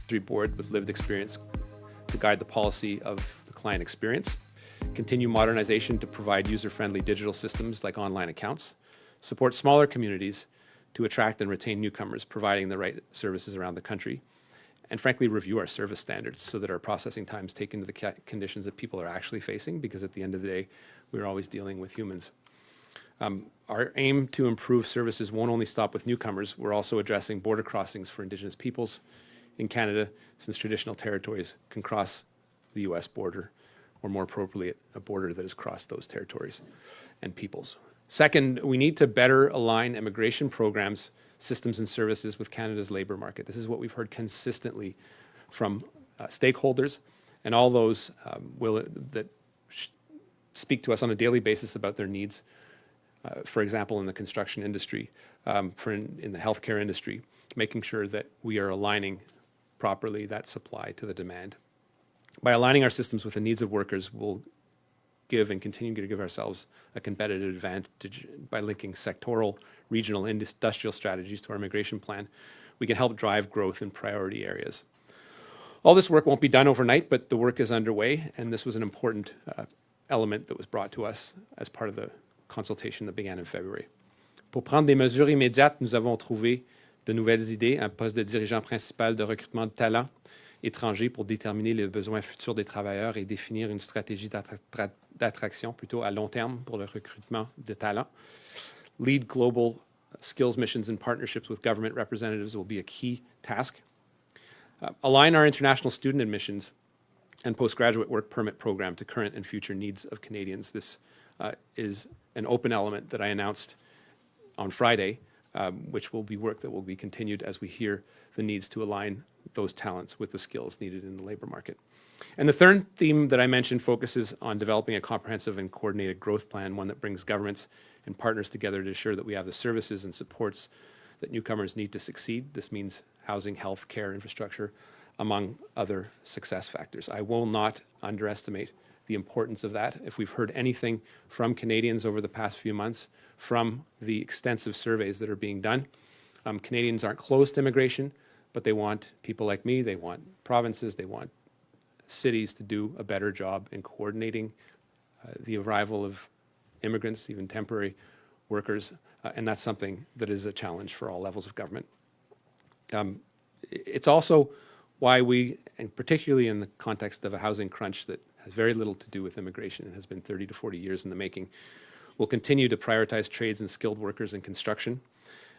advisory board with lived experience to guide the policy of the client experience, continue modernization to provide user-friendly digital systems like online accounts, support smaller communities to attract and retain newcomers, providing the right services around the country, and frankly, review our service standards so that our processing times take into the conditions that people are actually facing, because at the end of the day, we're always dealing with humans. Our aim to improve services won't only stop with newcomers, we're also addressing border crossings for Indigenous peoples in Canada, since traditional territories can cross the US border, or more appropriately, a border that has crossed those territories and peoples. Second, we need to better align immigration programs, systems and services with Canada's labour market. This is what we've heard consistently from stakeholders and all those that speak to us on a daily basis about their needs, for example, in the construction industry, in the healthcare industry, making sure that we are aligning properly that supply to the demand. By aligning our systems with the needs of workers, we'll give and continue to give ourselves a competitive advantage by linking sectoral, regional, and industrial strategies to our immigration plan. We can help drive growth in priority areas. All this work won't be done overnight, but the work is underway, and this was an important element that was brought to us as part of the consultation that began in February. Pour prendre des mesures immédiates, nous avons trouvé de nouvelles idées, un poste de dirigeant principal de recrutement de talents étrangers pour déterminer les besoins futurs des travailleurs et définir une stratégie d'attraction plutôt à long terme pour le recrutement de talents. Lead global skills missions and partnerships with government representatives will be a key task. Align our international student admissions and postgraduate work permit program to current and future needs of Canadians. This is an open element that I announced on Friday, which will be work that will be continued as we hear the needs to align those talents with the skills needed in the labour market. And the third theme that I mentioned focuses on developing a comprehensive and coordinated growth plan, one that brings governments and partners together to ensure that we have the services and supports that newcomers need to succeed. This means housing, health, care, infrastructure, among other success factors. I will not underestimate the importance of that. If we've heard anything from Canadians over the past few months, from the extensive surveys that are being done, Canadians aren't closed to immigration, but they want people like me, they want provinces, they want cities to do a better job in coordinating the arrival of immigrants, even temporary workers, and that's something that is a challenge for all levels of government. It's also why we, and particularly in the context of a housing crunch that has very little to do with immigration and has been 30 to 40 years in the making, will continue to prioritize trades and skilled workers in construction.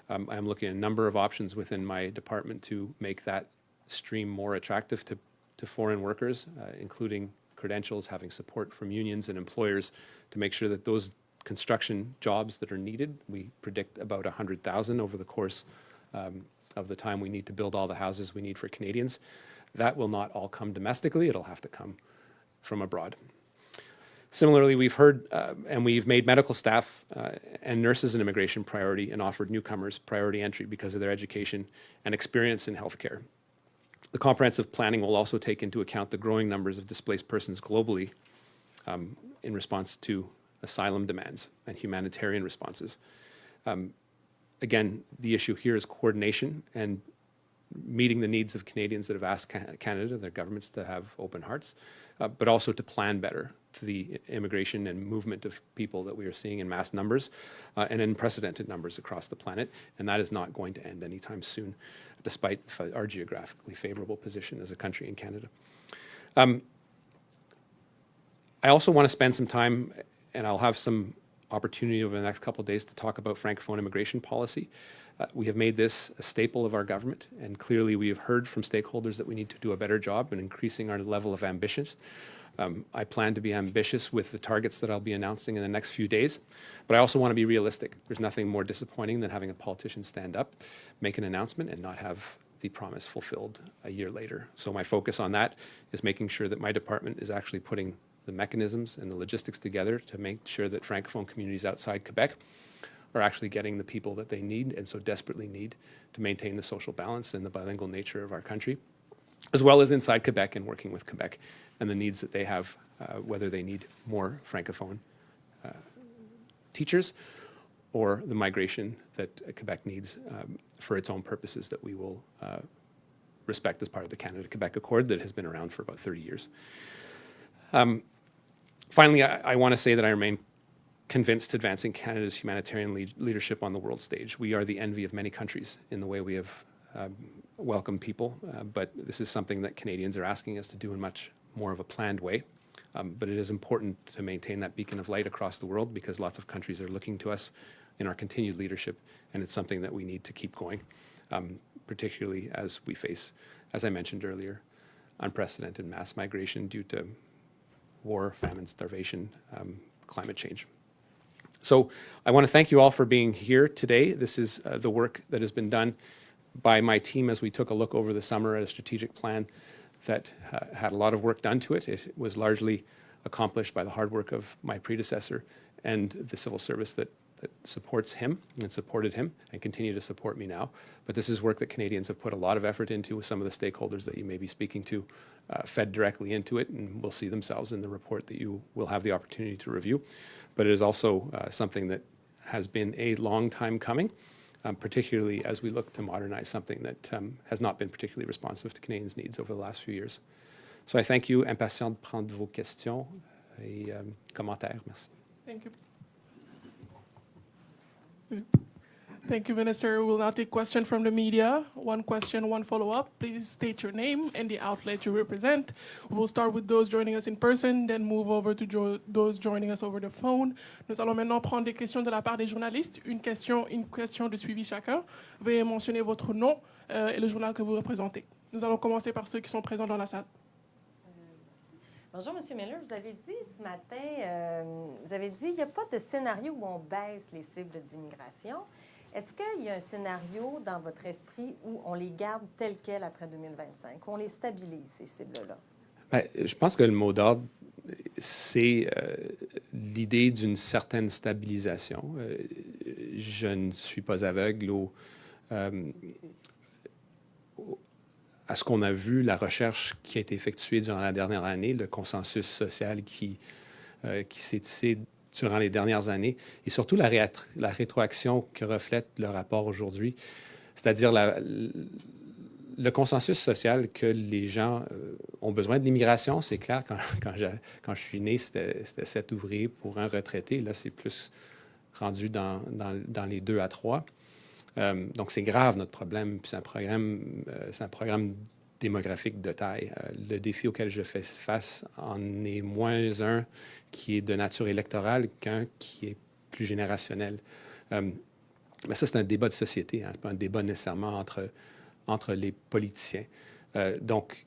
I'm looking at a number of options within my department to make that stream more attractive to foreign workers, including credentials, having support from unions and employers to make sure that those construction jobs that are needed, we predict about 100,000 over the course of the time we need to build all the houses we need for Canadians. That will not all come domestically, it'll have to come from abroad. Similarly, we've heard and we've made medical staff and nurses an immigration priority and offered newcomers priority entry because of their education and experience in healthcare. The comprehensive planning will also take into account the growing numbers of displaced persons globally in response to asylum demands and humanitarian responses. Again, the issue here is coordination and meeting the needs of Canadians that have asked Canada, their governments, to have open hearts, but also to plan better to the immigration and movement of people that we are seeing in mass numbers and unprecedented numbers across the planet. And that is not going to end anytime soon, despite our geographically favorable position as a country in Canada. I also want to spend some time, and I'll have some opportunity over the next couple of days to talk about Francophone immigration policy. We have made this a staple of our government, and clearly we have heard from stakeholders that we need to do a better job in increasing our level of ambitions. I plan to be ambitious with the targets that I'll be announcing in the next few days, but I also want to be realistic. There's nothing more disappointing than having a politician stand up, make an announcement, and not have the promise fulfilled a year later. So my focus on that is making sure that my department is actually putting the mechanisms and the logistics together to make sure that Francophone communities outside Quebec are actually getting the people that they need and so desperately need to maintain the social balance and the bilingual nature of our country, as well as inside Quebec and working with Quebec and the needs that they have, whether they need more Francophone teachers or the migration that Quebec needs for its own purposes that we will respect as part of the Canada-Quebec Accord that has been around for about 30 years. Finally, I want to say that I remain convinced advancing Canada's humanitarian leadership on the world stage. We are the envy of many countries in the way we have welcomed people, but this is something that Canadians are asking us to do in much more of a planned way. But it is important to maintain that beacon of light across the world because lots of countries are looking to us in our continued leadership, and it's something that we need to keep going, particularly as we face, as I mentioned earlier, unprecedented mass migration due to war, famine, starvation, climate change. So I want to thank you all for being here today. This is the work that has been done by my team as we took a look over the summer at a strategic plan that had a lot of work done to it. It was largely accomplished by the hard work of my predecessor and the civil service that supports him and supported him and continue to support me now. But this is work that Canadians have put a lot of effort into with some of the stakeholders that you may be speaking to, fed directly into it, and will see themselves in the report that you will have the opportunity to review. But it is also something that has been a long time coming, particularly as we look to modernize something that has not been particularly responsive to Canadians' needs over the last few years. So I thank you. Impatient de prendre vos questions et commentaires. Merci. Thank you. Thank you, Minister. We'll now take questions from the media. One question, one follow-up. Please state your name and the outlet you represent. We'll start with those joining us in person, then move over to those joining us over the phone. Nous allons maintenant prendre des questions de la part des journalistes. Une question de suivi chacun. Veuillez mentionner votre nom et le journal que vous représentez. Nous allons commencer par ceux qui sont présents dans la salle. Bonjour, M. Miller. Vous avez dit ce matin, il n'y a pas de scénario où on baisse les cibles d'immigration. Est-ce qu'il y a un scénario dans votre esprit où on les garde telles quelles après 2025, où on les stabilise, ces cibles-là? Bien, je pense que le mot d'ordre, c'est l'idée d'une certaine stabilisation. Je ne suis pas aveugle à ce qu'on a vu, la recherche qui a été effectuée durant la dernière année, le consensus social qui s'est tissé durant les dernières années, et surtout la rétroaction que reflète le rapport aujourd'hui, c'est-à-dire le consensus social que les gens ont besoin de l'immigration. C'est clair, quand je suis né, c'était 7 ouvriers pour un retraité. Là, c'est plus rendu dans les 2 à 3. Donc, c'est grave, notre problème. Puis c'est un programme démographique de taille. Le défi auquel je fais face en est moins un qui est de nature électorale qu'un qui est plus générationnel. Mais ça, c'est un débat de société, hein. Ce n'est pas un débat nécessairement entre les politiciens. Donc,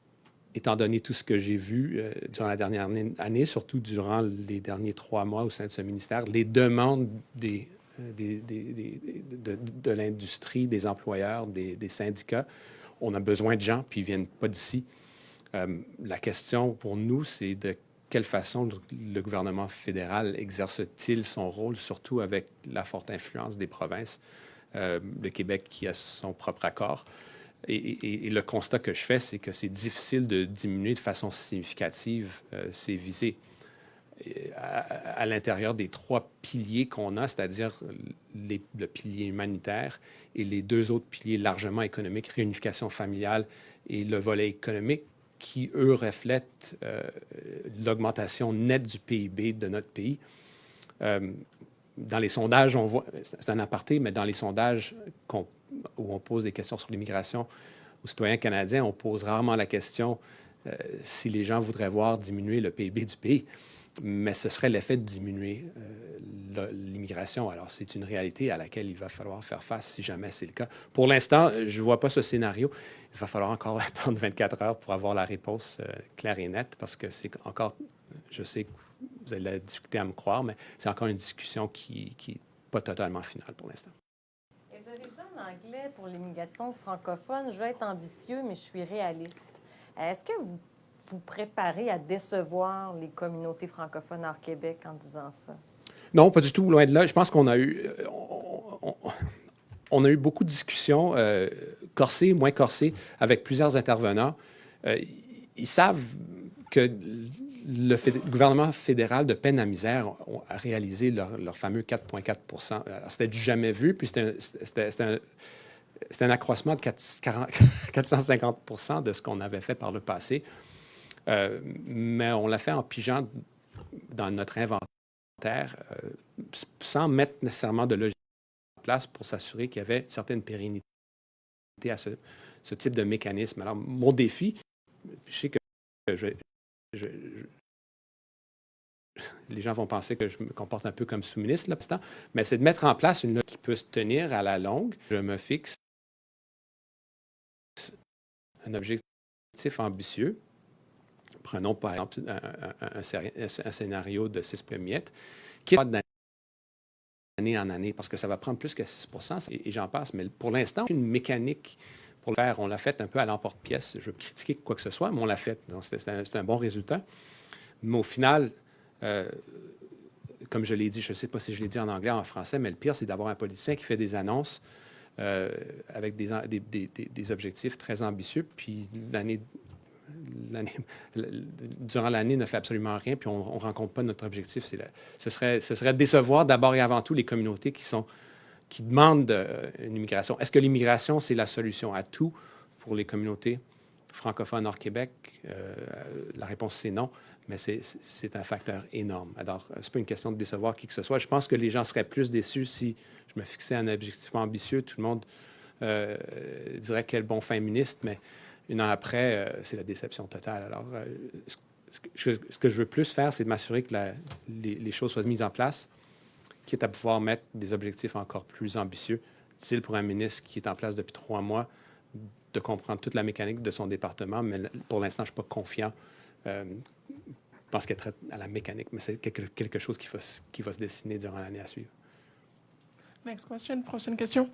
étant donné tout ce que j'ai vu durant la dernière année, surtout durant les derniers 3 mois au sein de ce ministère, les demandes de l'industrie, des employeurs, des syndicats. On a besoin de gens, puis ils ne viennent pas d'ici. La question pour nous, c'est de quelle façon le gouvernement fédéral exerce-t-il son rôle, surtout avec la forte influence des provinces, le Québec qui a son propre accord. Et le constat que je fais, c'est que c'est difficile de diminuer de façon significative ces visées. À l'intérieur des 3 piliers qu'on a, c'est-à-dire le pilier humanitaire et les 2 autres piliers largement économiques, réunification familiale et le volet économique, qui, eux, reflètent l'augmentation nette du PIB de notre pays. Dans les sondages, on voit, c'est un aparté, mais dans les sondages où on pose des questions sur l'immigration aux citoyens canadiens, on pose rarement la question si les gens voudraient voir diminuer le PIB du pays. Mais ce serait l'effet de diminuer l'immigration. Alors, c'est une réalité à laquelle il va falloir faire face si jamais c'est le cas. Pour l'instant, je ne vois pas ce scénario. Il va falloir encore attendre 24 heures pour avoir la réponse claire et nette, parce que c'est encore, je sais que vous allez la discuter à me croire, mais c'est encore une discussion qui n'est pas totalement finale pour l'instant. Et vous avez dit en anglais pour l'immigration francophone, je veux être ambitieux, mais je suis réaliste. Est-ce que vous préparez à décevoir les communautés francophones hors Québec en disant ça? Non, pas du tout, loin de là. Je pense qu'on a eu, on a eu beaucoup de discussions, corsées, moins corsées, avec plusieurs intervenants. Ils savent que le gouvernement fédéral de peine à misère a réalisé leur fameux 4,4 %. C'était du jamais vu, puis C'est un accroissement de 450 de ce qu'on avait fait par le passé, mais on l'a fait en pigeant dans notre inventaire sans mettre nécessairement de logiciel en place pour s'assurer qu'il y avait une certaine pérennité à ce type de mécanisme. Alors, mon défi, je sais que je, les gens vont penser que je me comporte un peu comme sous-ministre, là, mais c'est de mettre en place une loi qui peut se tenir à la longue. Je me fixe un objectif ambitieux. Prenons par exemple un scénario de 6 miettes qui est d'année en année, parce que ça va prendre plus que 6 et j'en passe. Mais pour l'instant, une mécanique pour le faire, on l'a fait un peu à l'emporte-pièce. Je veux critiquer quoi que ce soit, mais on l'a fait. Donc, c'est un bon résultat. Mais au final, comme je l'ai dit, je ne sais pas si je l'ai dit en anglais ou en français, mais le pire, c'est d'avoir un politicien qui fait des annonces avec des objectifs très ambitieux, puis durant l'année, ne fait absolument rien, puis on ne rencontre pas notre objectif. Ce serait décevoir d'abord et avant tout les communautés qui demandent une immigration. Est-ce que l'immigration, c'est la solution à tout pour les communautés francophones hors Québec? La réponse, c'est non, mais c'est un facteur énorme. Alors, ce n'est pas une question de décevoir qui que ce soit. Je pense que les gens seraient plus déçus si je me fixais un objectif ambitieux. Tout le monde dirait quel bon fin ministre, mais un an après, c'est la déception totale. Alors, ce que je veux plus faire, c'est de m'assurer que les choses soient mises en place, quitte à pouvoir mettre des objectifs encore plus ambitieux. Utile pour un ministre qui est en place depuis 3 mois de comprendre toute la mécanique de son département, mais pour l'instant, je ne suis pas confiant. Je pense qu'elle traite à la mécanique, mais c'est quelque chose qui va se dessiner durant l'année à suivre. Next question. Prochaine question.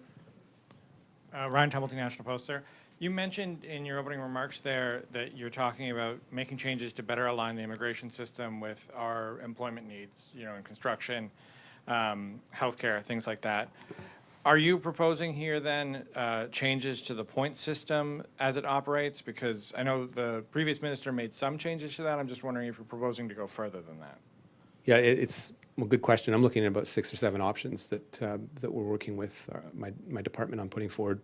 Ryan Templeton, National Post, sir. You mentioned in your opening remarks there that you're talking about making changes to better align the immigration system with our employment needs, in construction, healthcare, things like that. Are you proposing here then changes to the point system as it operates? Because I know the previous minister made some changes to that. I'm just wondering if you're proposing to go further than that. Yeah, it's a good question. I'm looking at about 6 or 7 options that we're working with my department on putting forward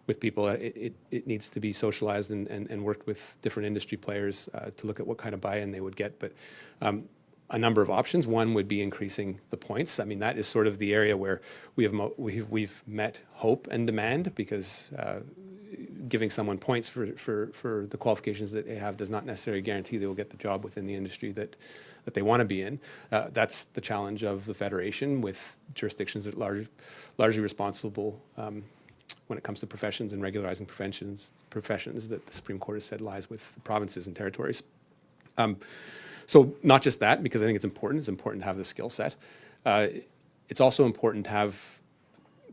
with people. It needs to be socialized and worked with different industry players to look at what kind of buy-in they would get. But a number of options. One would be increasing the points. I mean, that is sort of the area where we've met hope and demand, because giving someone points for the qualifications that they have does not necessarily guarantee they will get the job within the industry that they want to be in. That's the challenge of the Federation, with jurisdictions that are largely responsible when it comes to professions and regularizing professions that the Supreme Court has said lies with the provinces and territories. So not just that, because I think it's important to have the skill set. It's also important to have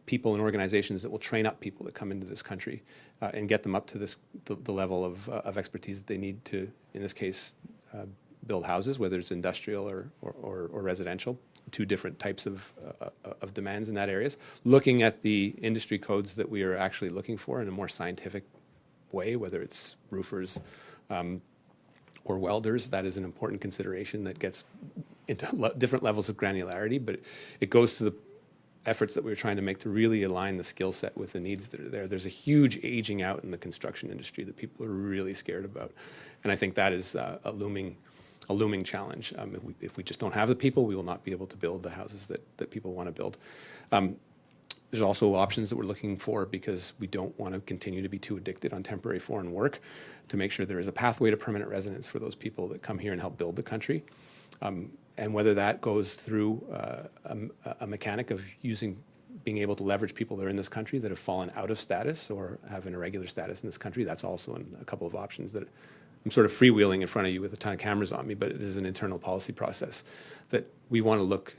people and organizations that will train up people that come into this country and get them up to the level of expertise that they need to, in this case, build houses, whether it's industrial or residential. 2 different types of demands in that areas. Looking at the industry codes that we are actually looking for in a more scientific way, whether it's roofers or welders, that is an important consideration that gets into different levels of granularity, but it goes to the efforts that we're trying to make to really align the skill set with the needs that are there. There's a huge aging out in the construction industry that people are really scared about, and I think that is a looming challenge. If we just don't have the people, we will not be able to build the houses that people want to build. There's also options that we're looking for, because we don't want to continue to be too addicted on temporary foreign work, to make sure there is a pathway to permanent residence for those people that come here and help build the country. And whether that goes through a mechanic of being able to leverage people that are in this country that have fallen out of status or have an irregular status in this country, that's also a couple of options that I'm sort of freewheeling in front of you with a ton of cameras on me, but it is an internal policy process that we want to look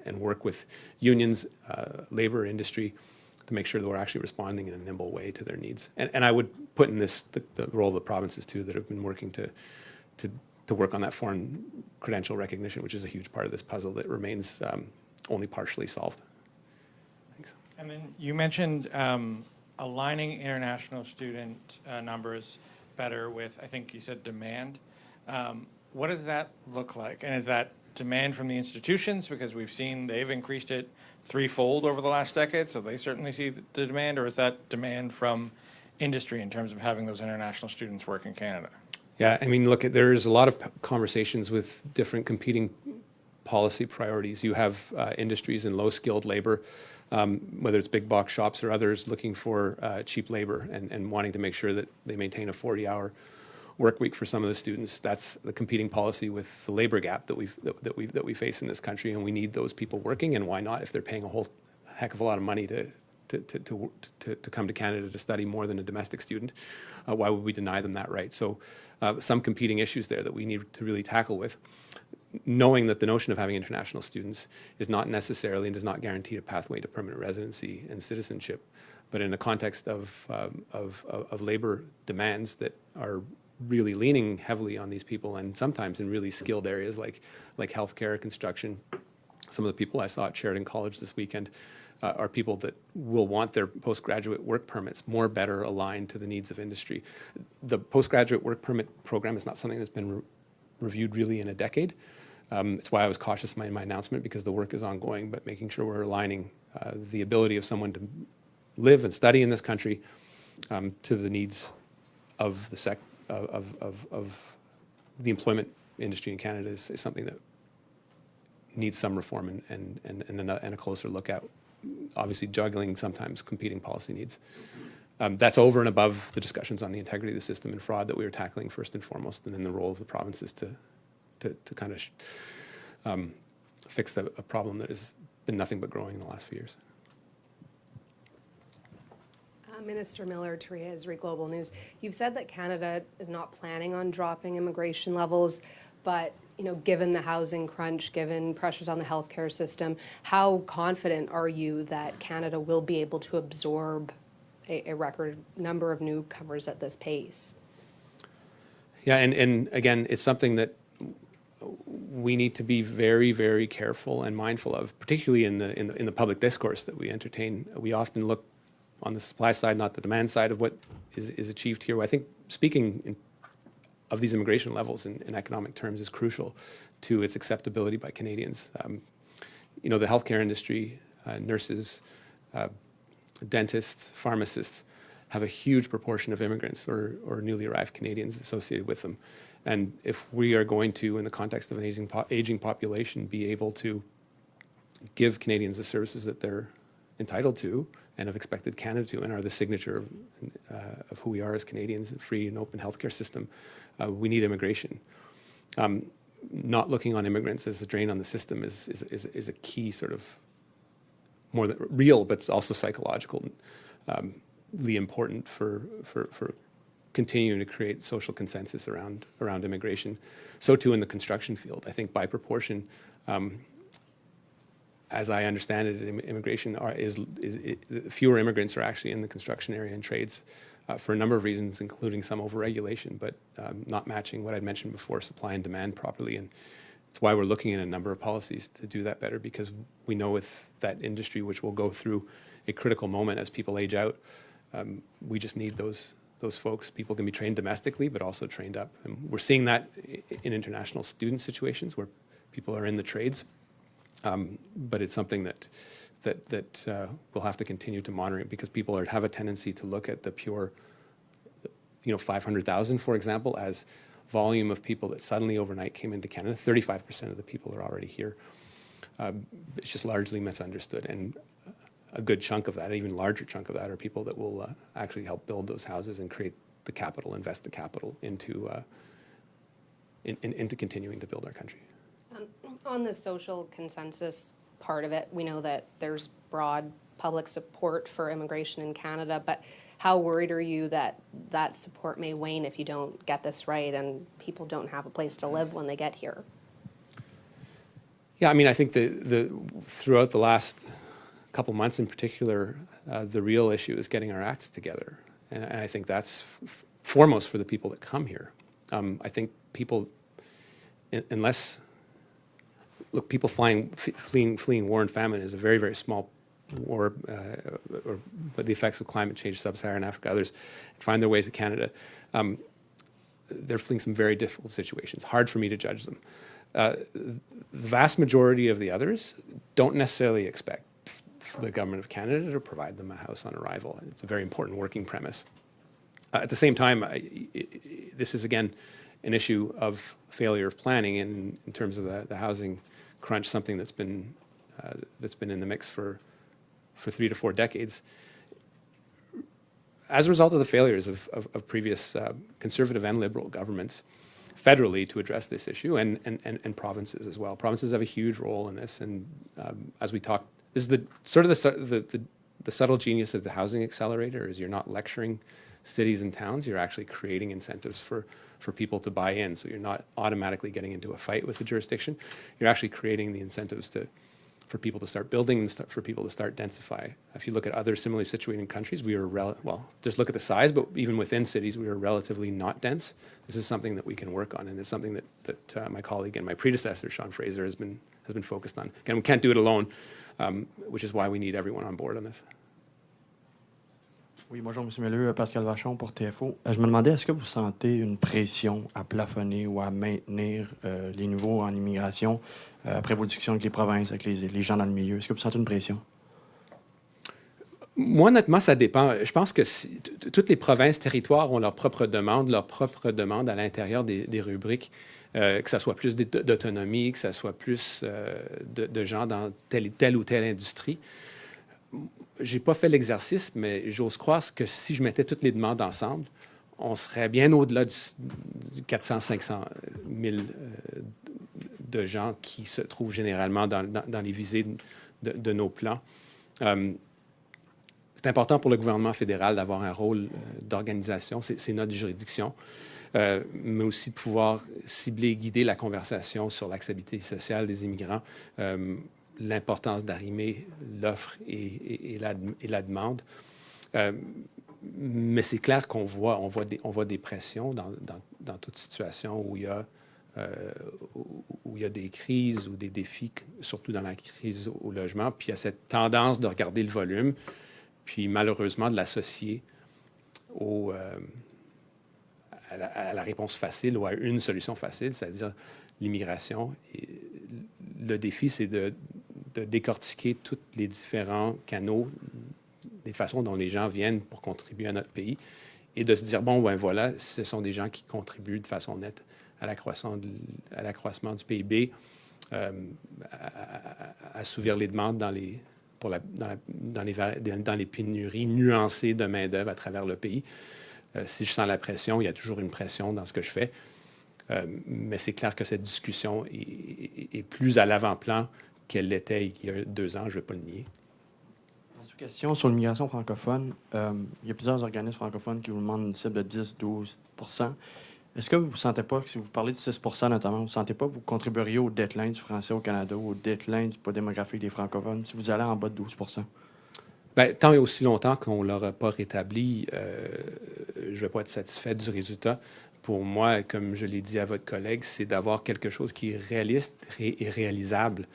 and work with unions, labor, industry, to make sure that we're actually responding in a nimble way to their needs. And I would put in this the role of the provinces too, that have been working to work on that foreign credential recognition, which is a huge part of this puzzle that remains only partially solved. Thanks. And then you mentioned aligning international student numbers better with, I think you said, demand. What does that look like? And is that demand from the institutions, because we've seen they've increased it threefold over the last decade, so they certainly see the demand, or is that demand from industry in terms of having those international students work in Canada? Yeah, I mean, look, there's a lot of conversations with different competing policy priorities. You have industries in low-skilled labor, whether it's big box shops or others looking for cheap labor and wanting to make sure that they maintain a 40-hour work week for some of the students. That's the competing policy with the labor gap that we face in this country, and we need those people working. And why not? If they're paying a whole heck of a lot of money to come to Canada to study more than a domestic student, why would we deny them that right? So some competing issues there that we need to really tackle with, knowing that the notion of having international students is not necessarily and does not guarantee a pathway to permanent residency and citizenship, but in a context of labor demands that are really leaning heavily on these people, and sometimes in really skilled areas like healthcare, construction. Some of the people I saw at Sheridan College this weekend are people that will want their postgraduate work permits more better aligned to the needs of industry. The postgraduate work permit program is not something that's been reviewed really in a decade. It's why I was cautious in my announcement, because the work is ongoing, but making sure we're aligning the ability of someone to live and study in this country to the needs of the of the employment industry in Canada is something that needs some reform and a closer look at. Obviously, juggling sometimes competing policy needs. That's over and above the discussions on the integrity of the system and fraud that we were tackling first and foremost, and then the role of the provinces to kind of fix a problem that has been nothing but growing in the last few years. Minister Miller, Therese, Global News. You've said that Canada is not planning on dropping immigration levels, but given the housing crunch, given pressures on the healthcare system, how confident are you that Canada will be able to absorb a record number of newcomers at this pace? Yeah, and again, it's something that we need to be very, very careful and mindful of, particularly in the public discourse that we entertain. We often look on the supply side, not the demand side of what is achieved here. I think speaking of these immigration levels in economic terms is crucial to its acceptability by Canadians. The healthcare industry, nurses, dentists, pharmacists have a huge proportion of immigrants or newly arrived Canadians associated with them. And if we are going to, in the context of an aging population, be able to give Canadians the services that they're entitled to and have expected Canada to, and are the signature of who we are as Canadians, a free and open healthcare system, we need immigration. Not looking on immigrants as a drain on the system is a key sort of more than real, but it's also psychologically important for continuing to create social consensus around immigration. So too in the construction field. I think by proportion, as I understand it, immigration fewer immigrants are actually in the construction area and trades for a number of reasons, including some overregulation, but not matching what I'd mentioned before, supply and demand properly. And it's why we're looking at a number of policies to do that better, because we know with that industry, which will go through a critical moment as people age out, we just need those folks. People can be trained domestically, but also trained up. And we're seeing that in international student situations where people are in the trades. But it's something that we'll have to continue to monitor, because people have a tendency to look at the pure, 500,000, for example, as volume of people that suddenly overnight came into Canada. 35% of the people are already here. It's just largely misunderstood, and a good chunk of that, an even larger chunk of that, are people that will actually help build those houses and create the capital, invest the capital into continuing to build our country. On the social consensus part of it, we know that there's broad public support for immigration in Canada, but how worried are you that that support may wane if you don't get this right and people don't have a place to live when they get here? Yeah, I mean, I think throughout the last couple months in particular, the real issue is getting our acts together. And I think that's foremost for the people that come here. I think people, unless... Look, people fleeing war and famine is a very, very small war, or the effects of climate change, sub-Saharan Africa, others find their way to Canada. They're fleeing some very difficult situations. Hard for me to judge them. The vast majority of the others don't necessarily expect the government of Canada to provide them a house on arrival. It's a very important working premise. At the same time, this is again an issue of failure of planning in terms of the housing crunch, something that's been in the mix for 3 to 4 decades. As a result of the failures of previous conservative and liberal governments federally to address this issue, and provinces as well. Provinces have a huge role in this, and as we talked, this is the sort of the subtle genius of the housing accelerator is you're not lecturing cities and towns, you're actually creating incentives for people to buy in. So you're not automatically getting into a fight with the jurisdiction. You're actually creating the incentives for people to start building and for people to start densify. If you look at other similarly situated countries, we were, well, just look at the size, but even within cities, we were relatively not dense. This is something that we can work on, and it's something that my colleague and my predecessor, Sean Fraser, has been focused on. Again, we can't do it alone, which is why we need everyone on board on this. Oui, bonjour, M. Miller, Pascal Vachon pour TFO. Je me demandais, est-ce que vous sentez une pression à plafonner ou à maintenir les niveaux en immigration après vos discussions avec les provinces, avec les gens dans le milieu? Est-ce que vous sentez une pression? Moi, honnêtement, ça dépend. Je pense que toutes les provinces, territoires ont leur propre demande à l'intérieur des rubriques, que ça soit plus d'autonomie, que ça soit plus de gens dans telle ou telle industrie. J'ai pas fait l'exercice, mais j'ose croire que si je mettais toutes les demandes ensemble, on serait bien au-delà du 400-500 000 de gens qui se trouvent généralement dans les visées de nos plans. C'est important pour le gouvernement fédéral d'avoir un rôle d'organisation, c'est notre juridiction, mais aussi de pouvoir cibler et guider la conversation sur l'acceptabilité sociale des immigrants, l'importance d'arrimer l'offre et la demande. Mais c'est clair qu'on voit des pressions dans toute situation où il y a des crises ou des défis, surtout dans la crise au logement. Puis il y a cette tendance de regarder le volume, puis malheureusement de l'associer à la réponse facile ou à une solution facile, c'est-à-dire l'immigration. Et le défi, c'est de décortiquer tous les différents canaux, des façons dont les gens viennent pour contribuer à notre pays, et de se dire, bon, ben voilà, ce sont des gens qui contribuent de façon nette à l'accroissement du PIB, à assouvir les demandes dans les pénuries nuancées de main-d'œuvre à travers le pays. Si je sens la pression, il y a toujours une pression dans ce que je fais. Mais c'est clair que cette discussion est plus à l'avant-plan qu'elle l'était il y a 2 ans, je ne vais pas le nier. Une question sur l'immigration francophone. Il y a plusieurs organismes francophones qui vous demandent une cible de 10-12 %. Est-ce que vous ne sentez pas, si vous parlez de 6 % notamment, vous ne sentez pas que vous contribueriez au déclin du français au Canada ou au déclin du poids démographique des francophones si vous allez en bas de 12 %? Bien, tant et aussi longtemps qu'on ne l'aura pas rétabli, je ne vais pas être satisfait du résultat. Pour moi, comme je l'ai dit à votre collègue, c'est d'avoir quelque chose qui est réaliste et réalisable.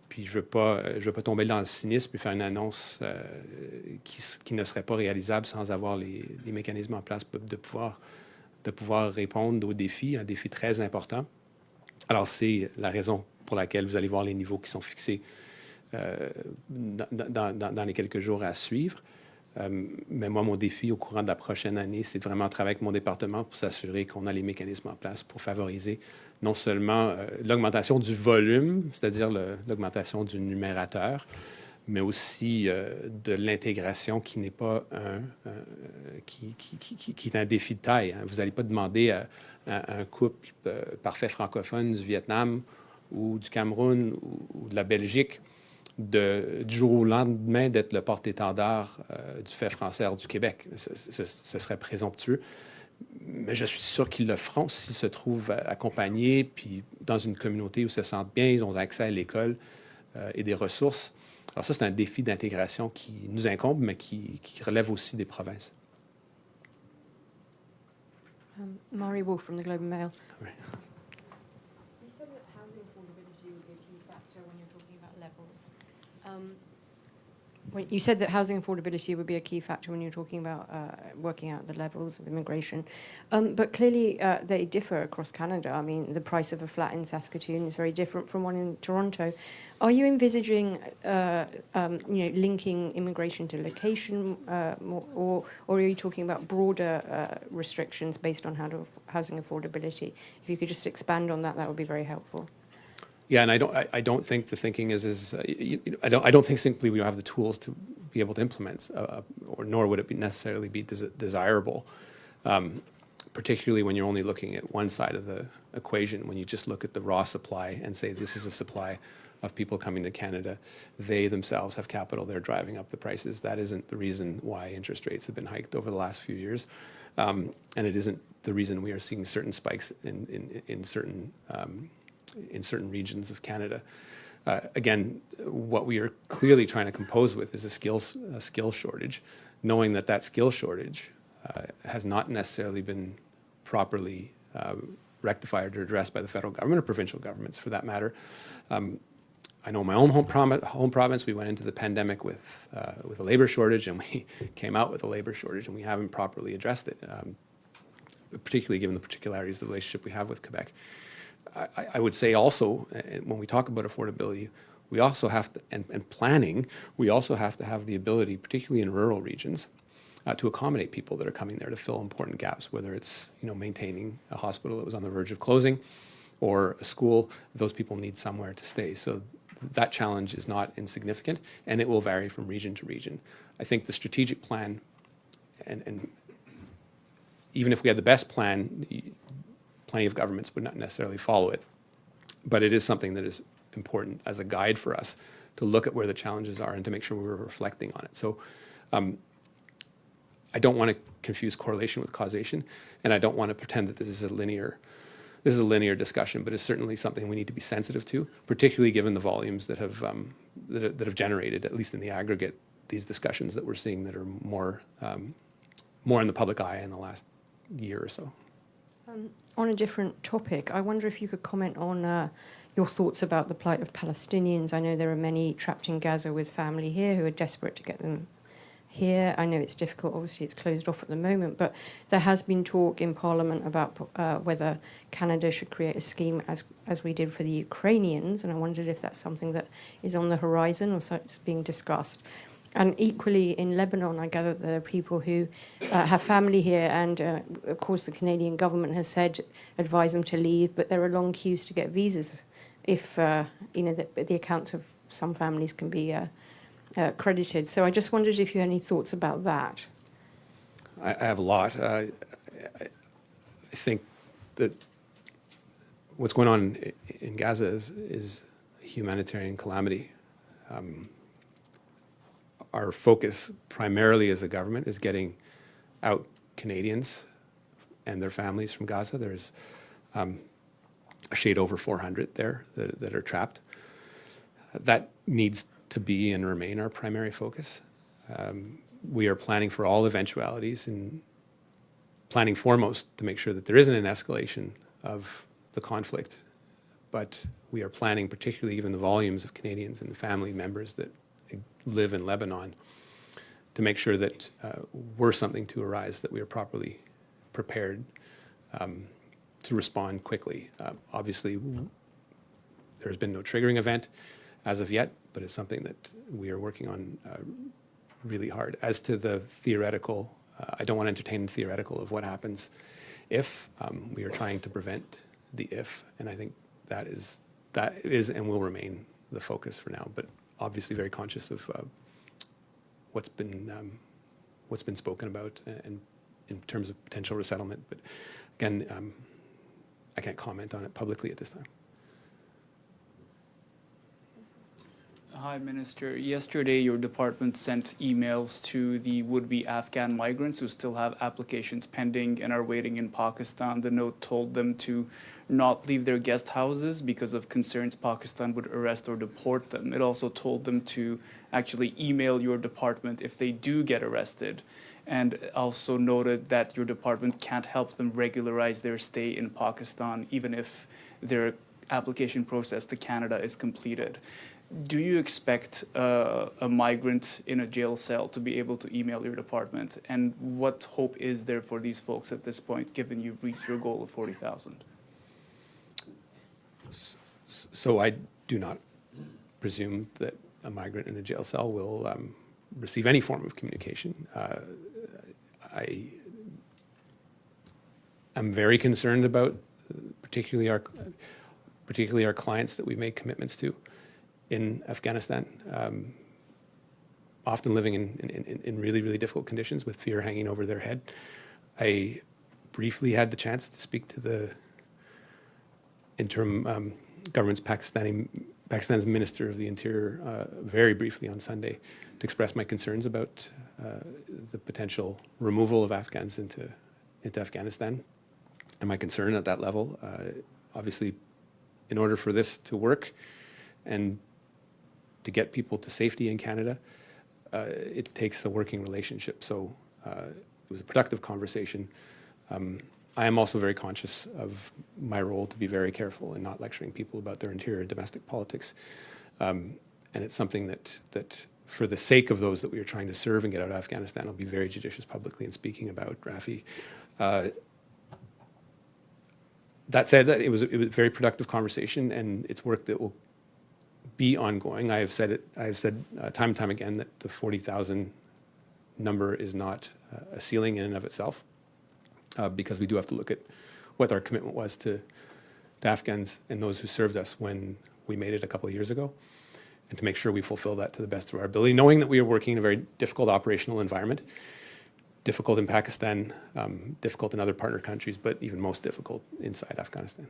Puis je veux pas tomber dans le cynisme et faire une annonce qui ne serait pas réalisable sans avoir les mécanismes en place de pouvoir répondre aux défis, un défi très important. Alors, c'est la raison pour laquelle vous allez voir les niveaux qui sont fixés dans les quelques jours à suivre. Mais moi, mon défi au courant de la prochaine année, c'est de vraiment travailler avec mon département pour s'assurer qu'on a les mécanismes en place pour favoriser non seulement l'augmentation du volume, c'est-à-dire l'augmentation du numérateur, mais aussi de l'intégration qui n'est pas qui est un défi de taille. Hein. Vous n'allez pas demander à un couple parfait francophone du Vietnam ou du Cameroun ou de la Belgique du jour au lendemain d'être le porte-étendard du fait français hors du Québec. Ce serait présomptueux. Mais je suis sûr qu'ils le feront s'ils se trouvent accompagnés, puis dans une communauté où ils se sentent bien, ils ont accès à l'école et des ressources. Alors ça, c'est un défi d'intégration qui nous incombe, mais qui relève aussi des provinces. Maury Wolf from the Globe and Mail. Right. You said that housing affordability would be a key factor when you're talking about levels. Well, you said that housing affordability would be a key factor when you're talking about working out the levels of immigration. But clearly, they differ across Canada. I mean, the price of a flat in Saskatoon is very different from one in Toronto. Are you envisaging, linking immigration to location, or are you talking about broader restrictions based on housing affordability? If you could just expand on that, that would be very helpful. Yeah, and I don't think the thinking I don't think simply we have the tools to be able to implement, or nor would it be necessarily be desirable, particularly when you're only looking at one side of the equation. When you just look at the raw supply and say this is a supply of people coming to Canada, they themselves have capital, they're driving up the prices. That isn't the reason why interest rates have been hiked over the last few years, and it isn't the reason we are seeing certain spikes in certain regions of Canada. Again, what we are clearly trying to compose with is a skill shortage, knowing that skill shortage has not necessarily been properly rectified or addressed by the federal government or provincial governments, for that matter. I know my own home province, we went into the pandemic with a labour shortage, and we came out with a labour shortage, and we haven't properly addressed it, particularly given the particularities of the relationship we have with Quebec. I would say also, when we talk about affordability, we also have to, and planning, we also have to have the ability, particularly in rural regions, to accommodate people that are coming there to fill important gaps, whether it's maintaining a hospital that was on the verge of closing or a school. Those people need somewhere to stay. So that challenge is not insignificant, and it will vary from region to region. I think the strategic plan, and even if we had the best plan, plenty of governments would not necessarily follow it. But it is something that is important as a guide for us to look at where the challenges are and to make sure we're reflecting on it. So I don't want to confuse correlation with causation, and I don't want to pretend that this is a linear discussion, but it's certainly something we need to be sensitive to, particularly given the volumes that have generated, at least in the aggregate, these discussions that we're seeing that are more in the public eye in the last year or so. On a different topic, I wonder if you could comment on your thoughts about the plight of Palestinians. I know there are many trapped in Gaza with family here who are desperate to get them here. I know it's difficult, obviously it's closed off at the moment, but there has been talk in Parliament about whether Canada should create a scheme as we did for the Ukrainians, and I wondered if that's something that is on the horizon or so it's being discussed. And equally in Lebanon, I gather there are people who have family here, and of course the Canadian government has said advise them to leave, but there are long queues to get visas if the accounts of some families can be credited. So I just wondered if you had any thoughts about that. I have a lot. I think that what's going on in Gaza is a humanitarian calamity. Our focus primarily as a government is getting out Canadians and their families from Gaza. There's a shade over 400 there that are trapped. That needs to be and remain our primary focus. We are planning for all eventualities and planning foremost to make sure that there isn't an escalation of the conflict, but we are planning, particularly given the volumes of Canadians and the family members that live in Lebanon, to make sure that were something to arise, that we are properly prepared to respond quickly. Obviously, there's been no triggering event as of yet, but it's something that we are working on really hard. As to the theoretical, I don't want to entertain the theoretical of what happens if. We are trying to prevent the if, and I think that is and will remain the focus for now. But obviously, very conscious of what's been spoken about and in terms of potential resettlement. But again, I can't comment on it publicly at this time. Hi, Minister. Yesterday, your department sent emails to the would-be Afghan migrants who still have applications pending and are waiting in Pakistan. The note told them to not leave their guest houses because of concerns Pakistan would arrest or deport them. It also told them to actually email your department if they do get arrested, and also noted that your department can't help them regularize their stay in Pakistan even if their application process to Canada is completed. do you expect a migrant in a jail cell to be able to email your department? And what hope is there for these folks at this point, given you've reached your goal of 40,000? So I do not presume that a migrant in a jail cell will receive any form of communication. I am very concerned about particularly our clients that we make commitments to in Afghanistan, often living in really, really difficult conditions with fear hanging over their head. I briefly had the chance to speak to the interim government's Pakistan's Minister of the Interior very briefly on Sunday to express my concerns about the potential removal of Afghans into Afghanistan and my concern at that level. Obviously, in order for this to work and to get people to safety in Canada, it takes a working relationship. So it was a productive conversation. I am also very conscious of my role to be very careful in not lecturing people about their interior domestic politics. And it's something that for the sake of those that we are trying to serve and get out of Afghanistan, I'll be very judicious publicly in speaking about, Rafi. That said, it was a very productive conversation, and it's work that will be ongoing. I have said time and time again that the 40,000 number is not a ceiling in and of itself, because we do have to look at what our commitment was to Afghans and those who served us when we made it a couple of years ago, and to make sure we fulfill that to the best of our ability, knowing that we are working in a very difficult operational environment, difficult in Pakistan, difficult in other partner countries, but even most difficult inside Afghanistan.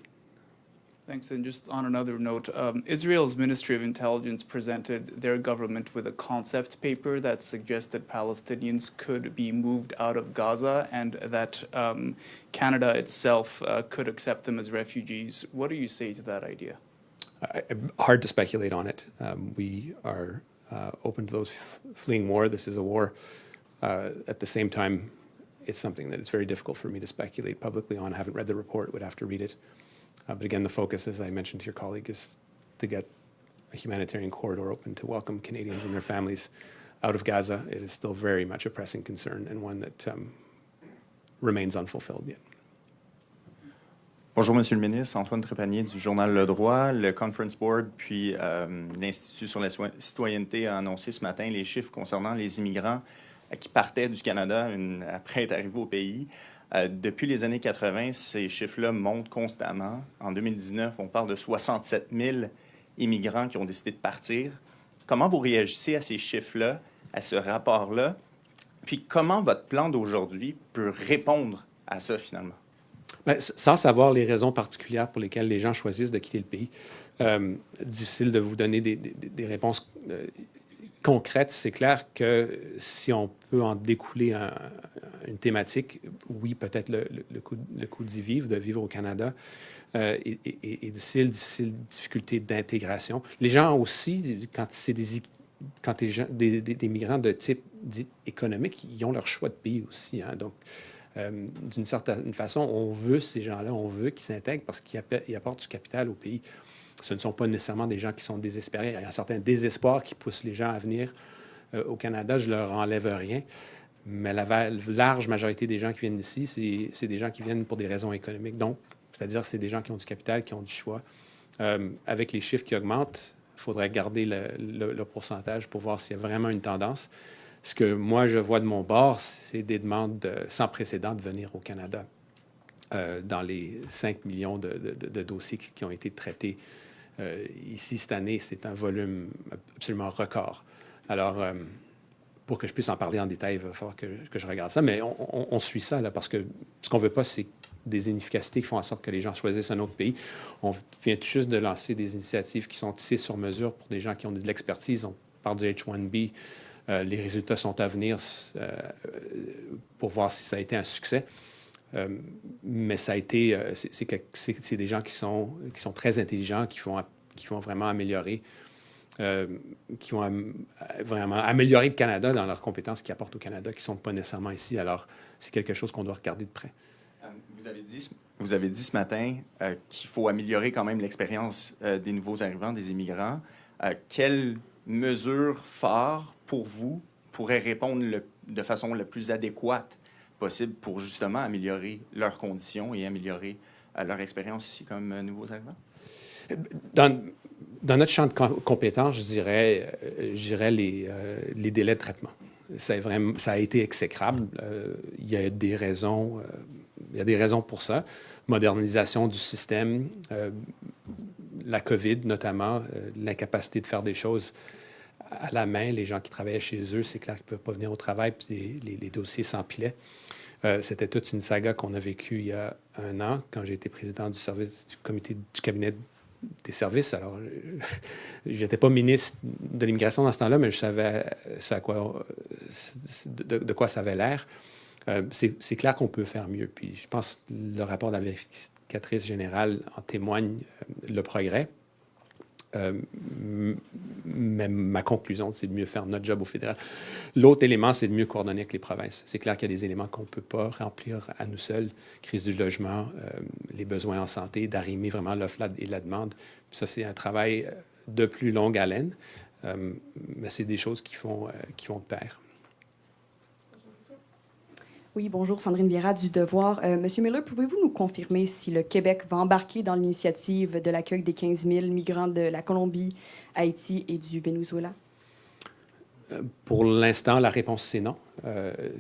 Thanks. And just on another note, Israel's Ministry of Intelligence presented their government with a concept paper that suggested Palestinians could be moved out of Gaza and that Canada itself could accept them as refugees. What do you say to that idea? Hard to speculate on it. We are open to those fleeing war. This is a war. At the same time, it's something that it's very difficult for me to speculate publicly on. I haven't read the report, would have to read it. But again, the focus, as I mentioned to your colleague, is to get a humanitarian corridor open to welcome Canadians and their families out of Gaza. It is still very much a pressing concern and one that remains unfulfilled yet. Bonjour, Monsieur le Ministre. Antoine Trépanier du journal Le Droit. Le Conference Board puis l'Institut sur la citoyenneté a annoncé ce matin les chiffres concernant les immigrants qui partaient du Canada après être arrivés au pays. Depuis les années 80, ces chiffres-là montent constamment. En 2019, on parle de 67 000 immigrants qui ont décidé de partir. Comment vous réagissez à ces chiffres-là, à ce rapport-là? Puis comment votre plan d'aujourd'hui peut répondre à ça, finalement? Ben, sans savoir les raisons particulières pour lesquelles les gens choisissent de quitter le pays, difficile de vous donner des réponses concrètes. C'est clair que si on peut en découler une thématique, oui, peut-être le coût d'y vivre, de vivre au Canada, est difficulté d'intégration. Les gens aussi, quand c'est des migrants de type dit économique, ils ont leur choix de pays aussi. Hein. Donc, d'une certaine façon, on veut ces gens-là, on veut qu'ils s'intègrent parce qu'ils apportent du capital au pays. Ce ne sont pas nécessairement des gens qui sont désespérés. Il y a un certain désespoir qui pousse les gens à venir au Canada. Je ne leur enlève rien. Mais la large majorité des gens qui viennent ici, c'est des gens qui viennent pour des raisons économiques. Donc, c'est-à-dire c'est des gens qui ont du capital, qui ont du choix. Avec les chiffres qui augmentent, il faudrait garder le pourcentage pour voir s'il y a vraiment une tendance. Ce que moi, je vois de mon bord, c'est des demandes sans précédent de venir au Canada. Dans les 5 millions de dossiers qui ont été traités ici cette année, c'est un volume absolument record. Alors, pour que je puisse en parler en détail, il va falloir que je regarde ça. Mais on suit ça, là, parce que ce qu'on ne veut pas, c'est des inefficacités qui font en sorte que les gens choisissent un autre pays. On vient tout juste de lancer des initiatives qui sont tissées sur mesure pour des gens qui ont de l'expertise. On parle du H-1B. Les résultats sont à venir pour voir si ça a été un succès. Mais ça a été, c'est des gens qui sont très intelligents, qui vont vraiment améliorer le Canada dans leurs compétences qu'ils apportent au Canada, qui ne sont pas nécessairement ici. Alors, c'est quelque chose qu'on doit regarder de près. Vous avez dit ce matin qu'il faut améliorer quand même l'expérience des nouveaux arrivants, des immigrants. quelles mesures phares pour vous pourraient répondre de façon la plus adéquate possible pour justement améliorer leurs conditions et améliorer leur expérience ici comme nouveaux arrivants? Dans notre champ de compétences, je dirais les délais de traitement. Ça a été exécrable. Il y a des raisons, pour ça. Modernisation du système, la COVID notamment, l'incapacité de faire des choses à la main. Les gens qui travaillaient chez eux, c'est clair qu'ils ne peuvent pas venir au travail, puis les dossiers s'empilaient. C'était toute une saga qu'on a vécue il y a 1 an, quand j'ai été président du comité du cabinet des services. Alors, je n'étais pas ministre de l'immigration dans ce temps-là, mais je savais de quoi ça avait l'air. C'est clair qu'on peut faire mieux. Puis je pense que le rapport de la vérificatrice générale en témoigne le progrès. Mais ma conclusion, c'est de mieux faire notre job au fédéral. L'autre élément, c'est de mieux coordonner avec les provinces. C'est clair qu'il y a des éléments qu'on ne peut pas remplir à nous seuls. Crise du logement, les besoins en santé, d'arrimer vraiment l'offre et la demande. Puis ça, c'est un travail de plus longue haleine, mais c'est des choses qui vont de pair. Oui, bonjour, Sandrine Vieira du Devoir. Monsieur Miller, pouvez-vous nous confirmer si le Québec va embarquer dans l'initiative de l'accueil des 15 000 migrants de la Colombie, Haïti et du Venezuela? Pour l'instant, la réponse, c'est non.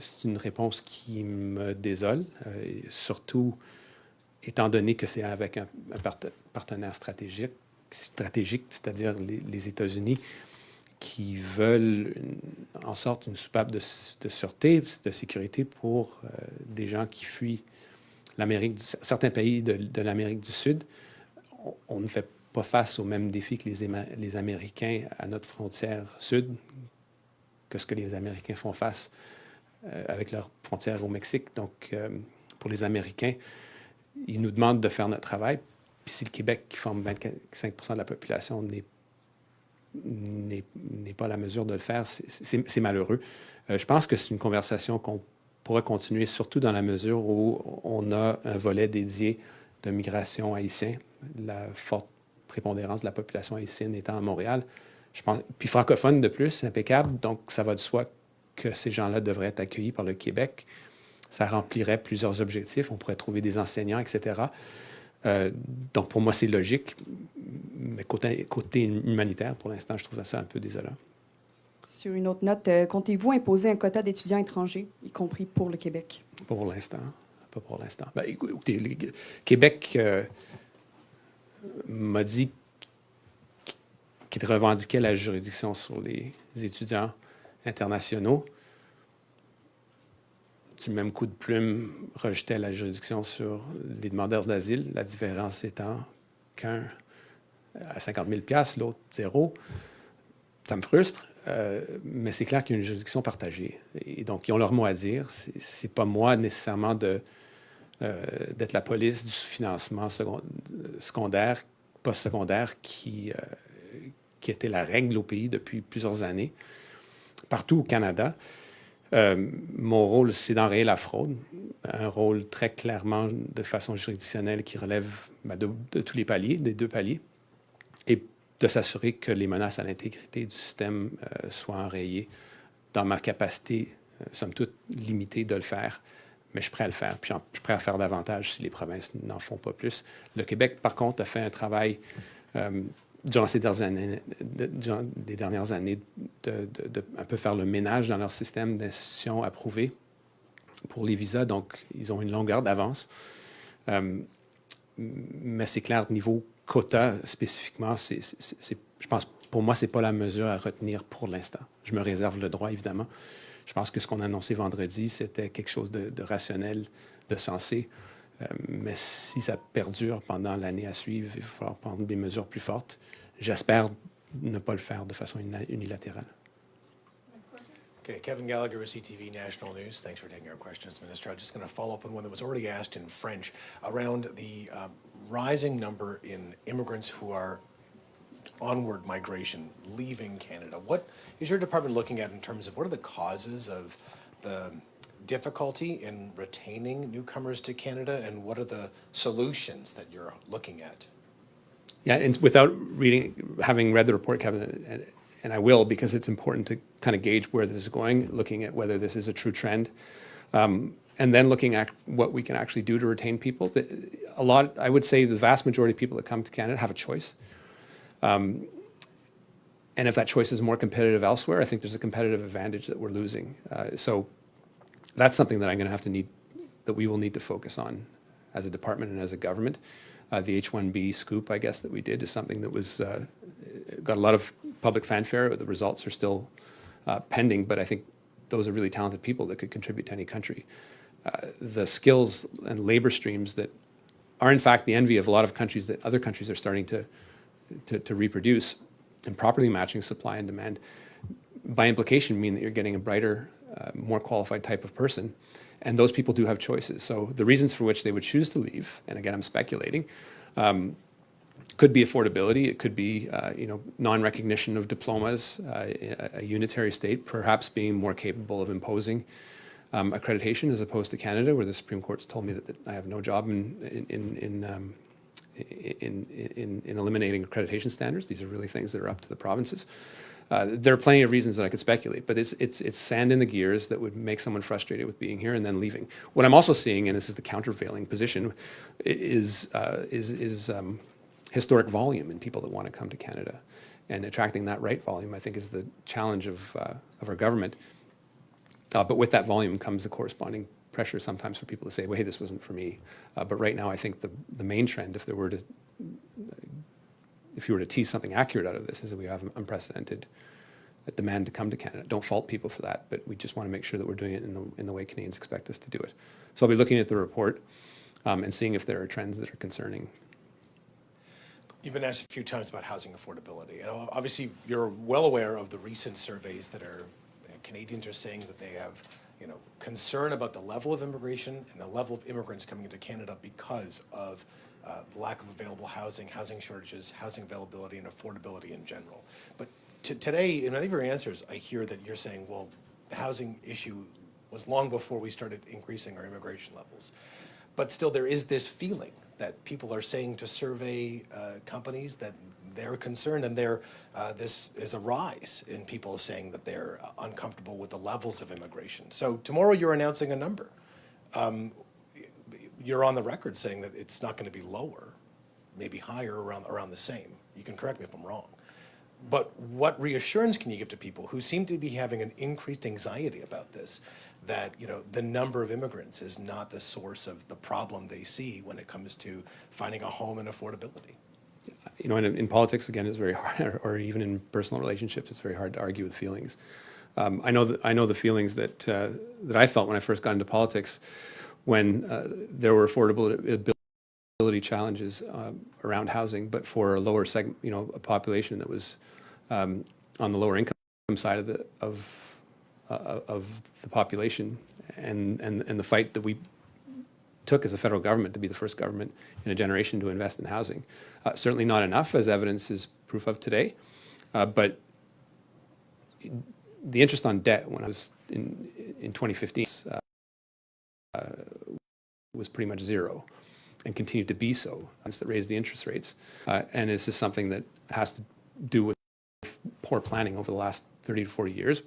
C'est une réponse qui me désole, surtout étant donné que c'est avec un partenaire stratégique, c'est-à-dire les États-Unis, qui veulent en sorte une soupape de sûreté, de sécurité pour des gens qui fuient certains pays de l'Amérique du Sud. On ne fait pas face aux mêmes défis que les Américains à notre frontière sud que ce que les Américains font face avec leur frontière au Mexique. Donc, pour les Américains, ils nous demandent de faire notre travail. Puis si le Québec, qui forme 25% de la population, n'est pas à la mesure de le faire, c'est malheureux. Je pense que c'est une conversation qu'on pourra continuer, surtout dans la mesure où on a un volet dédié de migration haïtienne, la forte prépondérance de la population haïtienne étant à Montréal. Je pense, puis francophone de plus, c'est impeccable, donc ça va de soi que ces gens-là devraient être accueillis par le Québec. Ça remplirait plusieurs objectifs, on pourrait trouver des enseignants, etc. Donc, pour moi, c'est logique. Mais côté humanitaire, pour l'instant, je trouve ça un peu désolant. Sur une autre note, comptez-vous imposer un quota d'étudiants étrangers, y compris pour le Québec? Pas pour l'instant. Pas pour l'instant. Ben, écoutez, le Québec m'a dit qu'il revendiquait la juridiction sur les étudiants internationaux. Du même coup de plume, rejetait la juridiction sur les demandeurs d'asile, la différence étant qu'un à 50 000 $, l'autre 0. Ça me frustre, mais c'est clair qu'il y a une juridiction partagée. Et donc, ils ont leur mot à dire. C'est pas moi nécessairement d'être la police du sous-financement secondaire, post-secondaire qui était la règle au pays depuis plusieurs années, partout au Canada. Mon rôle, c'est d'enrayer la fraude, un rôle très clairement de façon juridictionnelle qui relève de tous les paliers, des 2 paliers, et de s'assurer que les menaces à l'intégrité du système soient enrayées dans ma capacité, somme toute limitée, de le faire. Mais je suis prêt à le faire, puis je suis prêt à faire davantage si les provinces n'en font pas plus. Le Québec, par contre, a fait un travail durant des dernières années, de un peu faire le ménage dans leur système d'institutions approuvées pour les visas. Donc, ils ont une longueur d'avance. Mais c'est clair, niveau quota spécifiquement, je pense, pour moi, ce n'est pas la mesure à retenir pour l'instant. Je me réserve le droit, évidemment. Je pense que ce qu'on a annoncé vendredi, c'était quelque chose de rationnel, de sensé. Mais si ça perdure pendant l'année à suivre, il va falloir prendre des mesures plus fortes. J'espère ne pas le faire de façon unilatérale. Okay, Kevin Gallagher, CTV National News. Thanks for taking our questions, Minister. I'm just going to follow up on one that was already asked in French around the rising number in immigrants who are onward migration, leaving Canada. What is your department looking at in terms of what are the causes of the difficulty in retaining newcomers to Canada, and what are the solutions that you're looking at? Yeah, and without having read the report, Kevin, and I will, because it's important to kind of gauge where this is going, looking at whether this is a true trend, and then looking at what we can actually do to retain people. I would say the vast majority of people that come to Canada have a choice. And if that choice is more competitive elsewhere, I think there's a competitive advantage that we're losing. So that's something that that we will need to focus on as a department and as a government. The H-1B scoop, I guess, that we did is something that was got a lot of public fanfare. The results are still pending, but I think those are really talented people that could contribute to any country. The skills and labor streams that are in fact the envy of a lot of countries that other countries are starting to reproduce and properly matching supply and demand, by implication mean that you're getting a brighter, more qualified type of person. And those people do have choices. So the reasons for which they would choose to leave, and again, I'm speculating, could be affordability. It could be non-recognition of diplomas, a unitary state, perhaps being more capable of imposing accreditation as opposed to Canada, where the Supreme Court's told me that I have no job in eliminating accreditation standards. These are really things that are up to the provinces. There are plenty of reasons that I could speculate, but it's sand in the gears that would make someone frustrated with being here and then leaving. What I'm also seeing, and this is the countervailing position, is historic volume in people that want to come to Canada, and attracting that right volume, I think, is the challenge of our government. But with that volume comes the corresponding pressure sometimes for people to say, well, hey, this wasn't for me. But right now, I think the main trend, if you were to tease something accurate out of this, is that we have unprecedented demand to come to Canada. Don't fault people for that, but we just want to make sure that we're doing it in the way Canadians expect us to do it. So I'll be looking at the report and seeing if there are trends that are concerning. You've been asked a few times about housing affordability, and obviously you're well aware of the recent surveys that Canadians are saying that they have concern about the level of immigration and the level of immigrants coming into Canada because of lack of available housing, housing shortages, housing availability, and affordability in general. But today, in many of your answers, I hear that you're saying, well, the housing issue was long before we started increasing our immigration levels. But still, there is this feeling that people are saying to survey companies that they're concerned, and this is a rise in people saying that they're uncomfortable with the levels of immigration. So tomorrow you're announcing a number. You're on the record saying that it's not going to be lower, maybe higher, around the same. You can correct me if I'm wrong. But what reassurance can you give to people who seem to be having an increased anxiety about this, that the number of immigrants is not the source of the problem they see when it comes to finding a home and affordability? In politics, again, it's very hard, or even in personal relationships, it's very hard to argue with feelings. I know the feelings that I felt when I first got into politics, when there were affordability challenges around housing, but for a lower segment, a population that was on the lower income side of the population, and the fight that we took as a federal government to be the first government in a generation to invest in housing. Certainly not enough, as evidence is proof of today, but the interest on debt when I was in 2015 was pretty much zero, and continued to be so. That raised the interest rates, and this is something that has to do with poor planning over the last 30 to 40 years.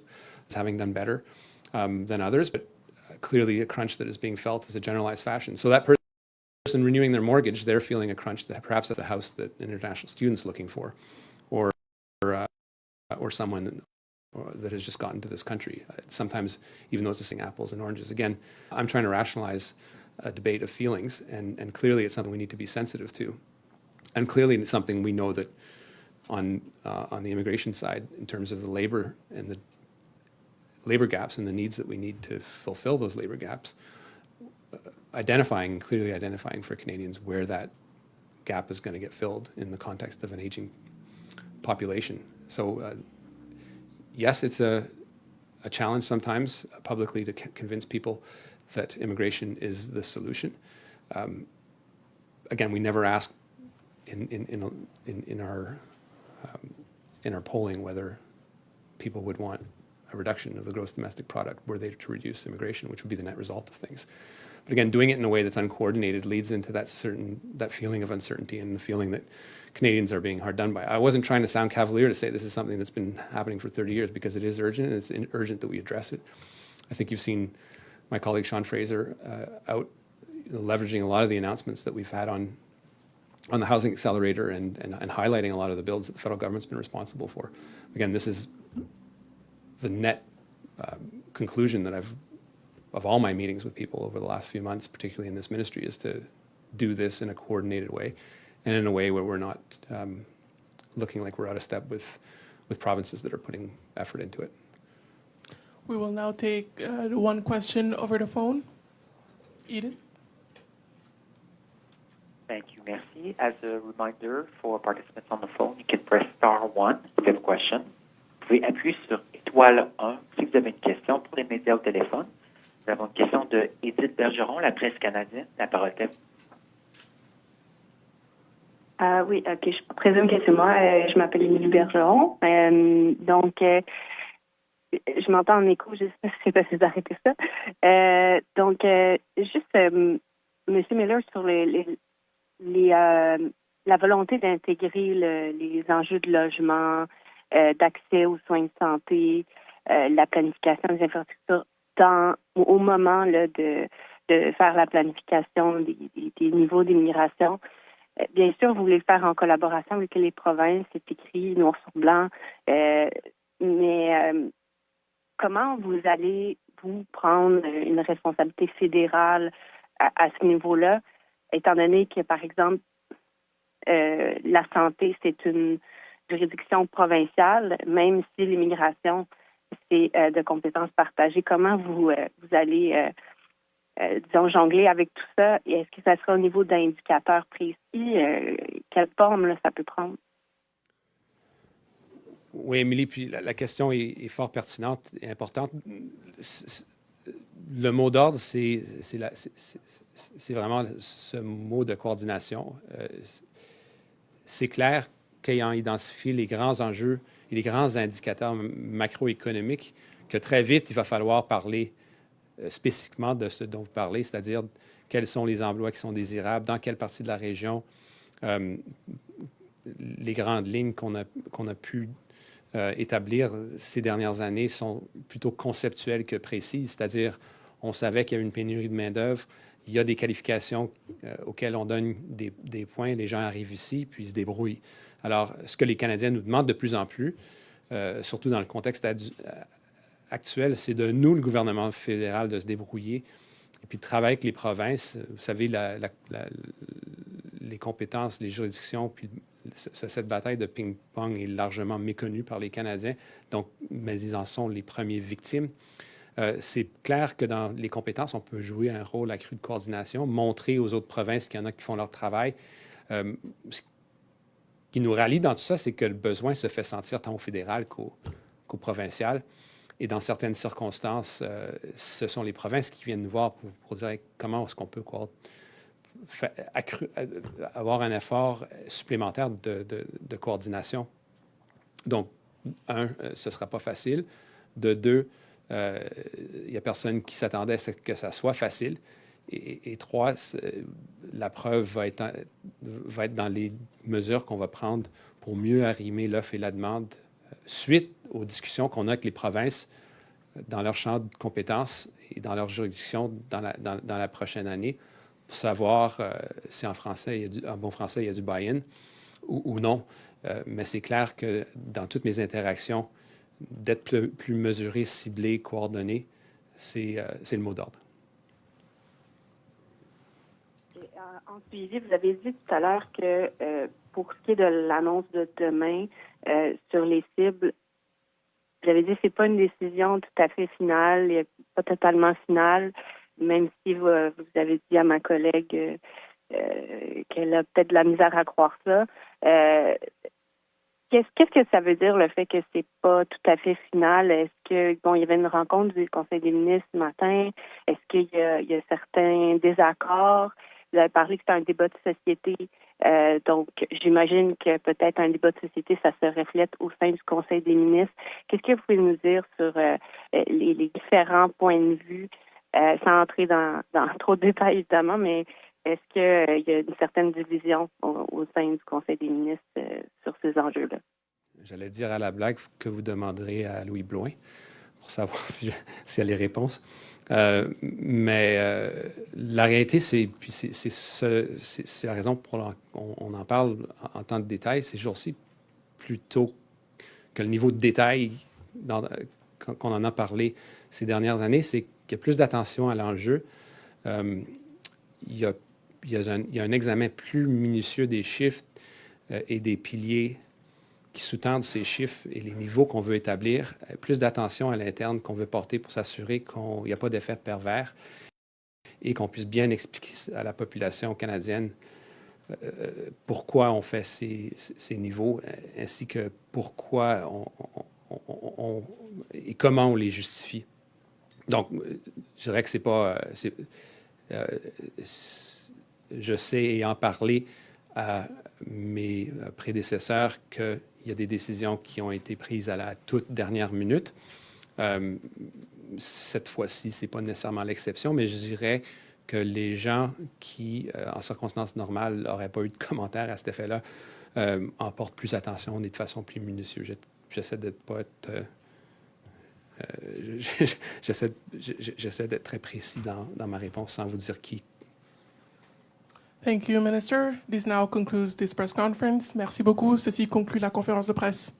It's having done better than others, but clearly a crunch that is being felt as a generalized fashion. So that person renewing their mortgage, they're feeling a crunch that perhaps at the house that an international student's looking for, or someone that has just gotten to this country. Sometimes, even though it's the same apples and oranges. Again, I'm trying to rationalize a debate of feelings, and clearly it's something we need to be sensitive to. And clearly it's something we know that on the immigration side, in terms of the labor and the labor gaps and the needs that we need to fulfill those labor gaps, clearly identifying for Canadians where that gap is going to get filled in the context of an aging population. So yes, it's a challenge sometimes publicly to convince people that immigration is the solution. Again, we never ask in our polling whether people would want a reduction of the gross domestic product were they to reduce immigration, which would be the net result of things. But again, doing it in a way that's uncoordinated leads into that feeling of uncertainty and the feeling that Canadians are being hard done by. I wasn't trying to sound cavalier to say this is something that's been happening for 30 years, because it is urgent, and it's urgent that we address it. I think you've seen my colleague Sean Fraser out leveraging a lot of the announcements that we've had on the housing accelerator and highlighting a lot of the builds that the federal government's been responsible for. Again, this is the net conclusion that of all my meetings with people over the last few months, particularly in this ministry, is to do this in a coordinated way and in a way where we're not looking like we're out of step with provinces that are putting effort into it. We will now take one question over the phone. Edith? Thank you, merci. As a reminder for participants on the phone, you can press star 1 if you have a question. Vous pouvez appuyer sur étoile 1 si vous avez une question pour les médias au téléphone. Nous avons une question de Edith Bergeron, la presse canadienne. La parole est à vous. Oui, ok, je présume que c'est moi. Je m'appelle Émilie Bergeron. Donc, je m'entends en écho, je ne sais pas si c'est possible d'arrêter ça. Donc, juste, M. Miller, sur la volonté d'intégrer les enjeux de logement, d'accès aux soins de santé, la planification des infrastructures au moment là, de faire la planification des niveaux d'immigration. Bien sûr, vous voulez le faire en collaboration avec les provinces, c'est écrit noir sur blanc, mais comment vous allez, vous, prendre une responsabilité fédérale à ce niveau-là, étant donné que, par exemple, la santé, c'est une juridiction provinciale, même si l'immigration, c'est de compétences partagées. Comment vous allez, disons, jongler avec tout ça? Et est-ce que ça sera au niveau d'indicateurs précis? Quelle forme là, ça peut prendre? Oui, Émilie, puis la question est fort pertinente et importante. Le mot d'ordre, c'est vraiment ce mot de coordination. C'est clair qu'ayant identifié les grands enjeux et les grands indicateurs macroéconomiques, que très vite, il va falloir parler spécifiquement de ce dont vous parlez, c'est-à-dire quels sont les emplois qui sont désirables, dans quelle partie de la région, les grandes lignes qu'on a pu établir ces dernières années sont plutôt conceptuelles que précises, c'est-à-dire on savait qu'il y avait une pénurie de main-d'œuvre, il y a des qualifications auxquelles on donne des points, les gens arrivent ici, puis ils se débrouillent. Alors, ce que les Canadiens nous demandent de plus en plus, surtout dans le contexte actuel, c'est de nous, le gouvernement fédéral, de se débrouiller et puis de travailler avec les provinces. Vous savez, les compétences, les juridictions, puis cette bataille de ping-pong est largement méconnue par les Canadiens, donc, mais ils en sont les premiers victimes. C'est clair que dans les compétences, on peut jouer un rôle accru de coordination, montrer aux autres provinces qu'il y en a qui font leur travail. Ce qui nous rallie dans tout ça, c'est que le besoin se fait sentir tant au fédéral qu'au provincial. Et dans certaines circonstances, ce sont les provinces qui viennent nous voir pour dire comment est-ce qu'on peut avoir un effort supplémentaire de coordination. Donc, ce ne sera pas facile. De deux, il n'y a personne qui s'attendait à ce que ça soit facile. Et trois, la preuve va être dans les mesures qu'on va prendre pour mieux arrimer l'offre et la demande suite aux discussions qu'on a avec les provinces dans leur champ de compétences et dans leur juridiction dans la prochaine année, pour savoir si en bon français, il y a du buy-in ou non. Mais c'est clair que dans toutes mes interactions, d'être plus mesuré, ciblé, coordonné, c'est le mot d'ordre. En suivi, vous avez dit tout à l'heure que pour ce qui est de l'annonce de demain sur les cibles, vous avez dit que ce n'est pas une décision tout à fait finale, pas totalement finale, même si vous avez dit à ma collègue qu'elle a peut-être de la misère à croire ça. Qu'est-ce que ça veut dire, le fait que c'est pas tout à fait final? Est-ce que, il y avait une rencontre du Conseil des ministres ce matin? Est-ce qu'il y a certains désaccords? Vous avez parlé que c'est un débat de société. Donc, j'imagine que peut-être un débat de société, ça se reflète au sein du Conseil des ministres. Qu'est-ce que vous pouvez nous dire sur les différents points de vue sans entrer dans trop de détails évidemment, mais est-ce qu'il y a une certaine division au sein du Conseil des ministres sur ces enjeux-là? J'allais dire à la blague que vous demanderez à Louis Blouin pour savoir s'il y a les réponses. Mais la réalité, c'est la raison pour laquelle on en parle en tant de détail ces jours-ci, plutôt que le niveau de détail qu'on en a parlé ces dernières années, c'est qu'il y a plus d'attention à l'enjeu. Il y a un examen plus minutieux des chiffres et des piliers qui sous-tendent ces chiffres et les niveaux qu'on veut établir, plus d'attention à l'interne qu'on veut porter pour s'assurer qu'il n'y a pas d'effet pervers et qu'on puisse bien expliquer à la population canadienne pourquoi on fait ces niveaux, ainsi que pourquoi et comment on les justifie. Donc, je dirais que c'est pas... je sais, ayant parlé à mes prédécesseurs, qu'il y a des décisions qui ont été prises à la toute dernière minute. Cette fois-ci, ce n'est pas nécessairement l'exception, mais je dirais que les gens qui, en circonstances normales, n'auraient pas eu de commentaires à cet effet-là, en portent plus attention et de façon plus minutieuse. J'essaie de pas être... j'essaie d'être très précis dans ma réponse sans vous dire qui. Thank you, Minister. This now concludes this press conference. Merci beaucoup. Ceci conclut la conférence de presse.